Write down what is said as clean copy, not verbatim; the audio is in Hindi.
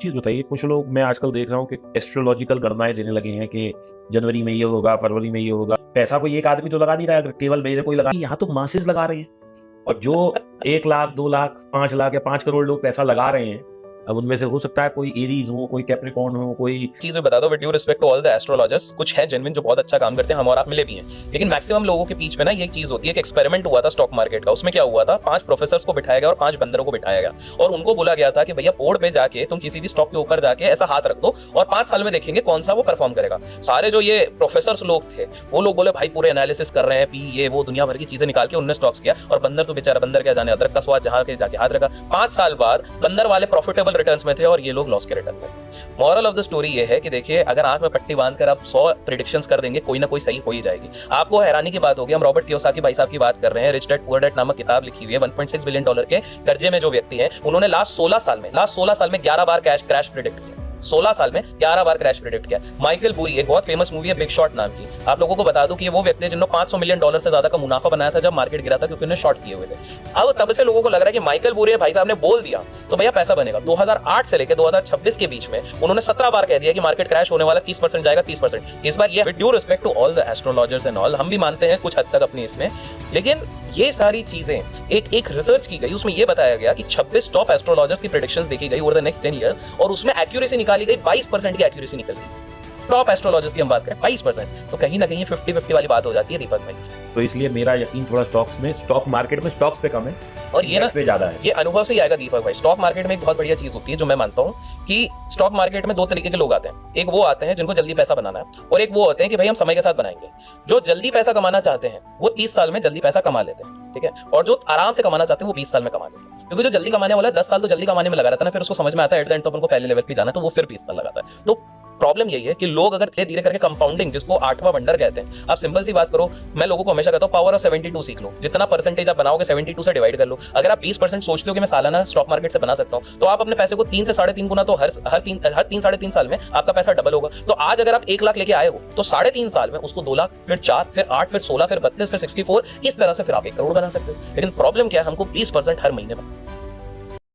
चीज बताइए, कुछ लोग मैं आजकल देख रहा हूँ कि एस्ट्रोलॉजिकल गणनाएं देने लगे हैं कि जनवरी में ये होगा, फरवरी में ये होगा। पैसा कोई एक आदमी तो लगा नहीं रहा है, केवल मेरे कोई लगा, यहाँ तो मासेस लगा रहे हैं। और जो 1 लाख 2 लाख 5 लाख या 5 करोड़ लोग पैसा लगा रहे हैं, अब उनमें से हो सकता है कोई एरीज हो, कोई कैप्रिकॉर्न हो, कोई चीजें बता दो with due respect to all the astrologers. कुछ है जेन्युइन जो बहुत अच्छा काम करते हैं, हम और आप मिले भी हैं, लेकिन मैक्सिमम लोगों के बीच में ना ये चीज होती है कि एक्सपेरिमेंट हुआ था स्टॉक मार्केट का। उसमें क्या हुआ था, 5 प्रोफेसर्स को बिठाया गया और 5 बंदरों को बिठाया गया और उनको बोला गया था कि भैया बोर्ड पे जाके तुम किसी भी स्टॉक के ऊपर जाके ऐसा हाथ रख दो और 5 साल में देखेंगे कौन सा वो परफॉर्म करेगा। सारे जो ये प्रोफेसर्स लोग थे वो लोग बोले भाई पूरे एनालिसिस कर रहे हैं, पी ये वो दुनिया भर की चीजें निकाल के उन्होंने स्टॉक्स किया। और बंदर तो बेचारा, बंदर क्या जाने, अदरक का स्वाद जहां के जाके हाथ रखा। 5 साल बाद बंदर वाले प्रॉफिटेबल रिटर्न्स में थे और ये लोग लॉस के रिटर्न में। मॉरल ऑफ द स्टोरी ये है कि देखिए, अगर आंख में पट्टी बांधकर आप 100 प्रेडिक्शंस कर देंगे, कोई ना कोई सही हो ही जाएगी। आपको हैरानी की बात होगी, हम रॉबर्ट कियोसाकी भाई साहब की बात कर रहे हैं। रिच डैड पुअर डैड नामक किताब लिखी हुई है। 1.6 बिलियन डॉलर के कर्जे में जो व्यक्ति हैं, उन्होंने लास्ट 16 साल में 11 बार क्रैश प्रेडिक्ट किया। 16 साल में 11 बार क्रैश प्रेडिक्ट किया। माइकल बूरी, एक बहुत फेमस मूवी है बिग शॉट नाम की, आप लोगों को बता दूं कि वो व्यक्ति जिन्होंने 500 मिलियन डॉलर से ज्यादा का मुनाफा बनाया था जब मार्केट गिरा था, क्योंकि उन्होंने शॉर्ट किए हुए थे। अब तब से लोगों को लग रहा है कि माइकल बूरी भाई साहब ने बोल दिया तो भैया पैसा बनेगा। 2008 से लेकर 2026 के बीच में उन्होंने 17 बार कह दिया कि मार्केट क्रैश होने वाला, 30% जाएगा, 30%। इस बार ये with due respect to all the astrologers and all, हम भी मानते हैं कुछ हद तक अपनी इसमें, लेकिन ये सारी चीजें एक रिसर्च की गई, उसमें ये बताया गया कि 26 टॉप एस्ट्रोलॉजर्स की प्रेडिक्शंस देखी गई ओवर द नेक्स्ट 10 इयर्स और उसमें एक्यूरेसी निकाली गई 22% की एक्यूरेसी निकल गई। टॉप एस्ट्रोलॉजर्स की हम बात करें 22%, तो कहीं ना कहीं 50-50 वाली बात हो जाती है दीपक भाई। तो इसलिए मेरा यकीन थोड़ा स्टॉक मार्केट में स्टॉक्स पे कम है और ये ना पे ज्यादा है। ये अनुभव से ही आएगा दीपक भाई। स्टॉक मार्केट में एक बहुत बढ़िया चीज होती है जो मैं मानता हूँ कि स्टॉक मार्केट में 2 तरीके के लोग आते हैं। एक वो आते हैं जिनको जल्दी पैसा बनाना है और एक वो होते हैं कि भाई हम समय के साथ बनाएंगे। जो जल्दी पैसा कमाना चाहते हैं वो 30 साल में जल्दी पैसा कमा लेते हैं, ठीक है, और जो आराम से कमाना चाहते हैं वो 20 साल में कमा लेते हैं। क्योंकि जो जल्दी कमाने वाला है 10 साल तो जल्दी कमाने में लगा रहता है ना, फिर उसको समझ में आता है एट द एंड तो अपन को पहले लेवल पे जाना है, तो वो फिर 20 साल लगाता है। तो प्रॉब्लम यही है कि लोग अगर धीरे धीरे करके कंपाउंडिंग, जिसको 8वां वंडर कहते हैं, आप सिंपल सी बात करो, मैं लोगों को हमेशा कहता हूं पावर ऑफ 72 सीख लो। जितना परसेंटेज आप बनाओगे 72 से डिवाइड कर लो। अगर आप 20% सोचते हो कि मैं सालाना स्टॉक मार्केट से बना सकता हूं, तो आप अपने पैसे को 3 से 3.5 गुना, तो हर 3 साढ़े 3 साल में आपका पैसा डबल होगा। तो आज अगर आप 1 लाख लेके आए हो तो 3.5 साल में उसको 2 लाख, फिर 4, फिर 8, फिर 16, फिर 32, फिर 64, इस तरह से फिर आप 1 करोड़ बना सकते हो। लेकिन प्रॉब्लम क्या है, हमको 20% हर महीने में